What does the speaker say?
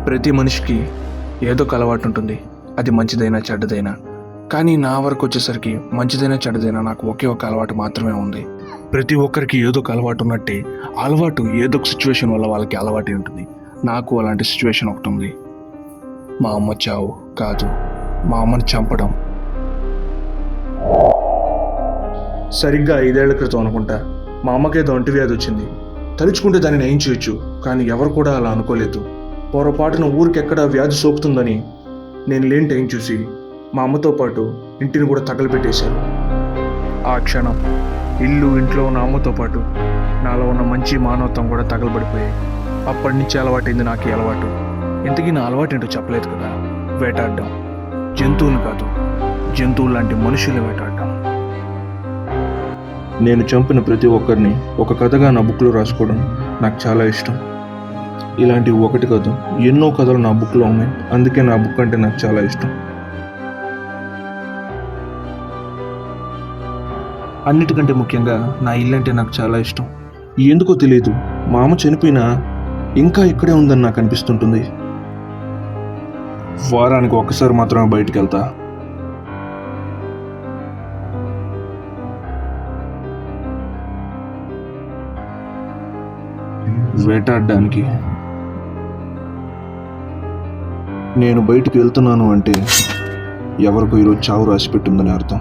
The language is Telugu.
ప్రతి మనిషికి ఏదో ఒక అలవాటు ఉంటుంది, అది మంచిదైనా చెడ్డదైనా. కానీ నా వరకు వచ్చేసరికి మంచిదైనా చెడ్డదైనా నాకు ఒకే ఒక అలవాటు మాత్రమే ఉంది. ప్రతి ఒక్కరికి ఏదో ఒక అలవాటు ఉన్నట్టే అలవాటు ఏదో ఒక సిచ్యువేషన్ వల్ల వాళ్ళకి అలవాటు ఉంటుంది. నాకు అలాంటి సిచ్యువేషన్ ఒకటి ఉంది. మా అమ్మ చావు కాదు, మా అమ్మని చంపడం. సరిగ్గా 5 ఏళ్ల క్రితం అనుకుంటా మా అమ్మకేదో అంటువ్యాధి వచ్చింది. తలుచుకుంటే దాన్ని నయం చేయొచ్చు, కానీ ఎవరు కూడా అలా అనుకోలేదు. పొరపాటున ఊరికెక్కడ వ్యాధి సోకుతుందని నేను లేని టైం చూసి మా అమ్మతో పాటు ఇంటిని కూడా తగలబెట్టేశారు. ఆ క్షణం ఇంట్లో ఉన్న అమ్మతో పాటు నాలో ఉన్న మంచి మానవత్వం కూడా తగలబడిపోయాయి. అప్పటి నుంచి అలవాటైంది నాకు ఈ అలవాటు. ఇంతకీ నా అలవాటు ఏంటో చెప్పలేదు కదా. వేటాడడం, జంతువులు కాదు, జంతువులు లాంటి మనుషుల్ని వేటాడడం. నేను చంపిన ప్రతి ఒక్కరిని ఒక కథగా నా బుక్లో రాసుకోవడం నాకు చాలా ఇష్టం. ఇలాంటివి ఒకటి కాదు, ఎన్నో కథలు నా బుక్లో ఉన్నాయి. అందుకే నా బుక్ అంటే నాకు చాలా ఇష్టం. అన్నిటికంటే ముఖ్యంగా నా ఇల్లు అంటే నాకు చాలా ఇష్టం. ఎందుకో తెలియదు, మా అమ్మ చనిపోయినా ఇంకా ఇక్కడే ఉందని నాకు అనిపిస్తుంటుంది. వారానికి ఒక్కసారి మాత్రమే బయటికి వెళ్తా. వేటాడడానికి. నేను బయటికి వెళ్తున్నాను అంటే ఎవరికో ఈరోజు చావు రాసి పెట్టిందని అర్థం.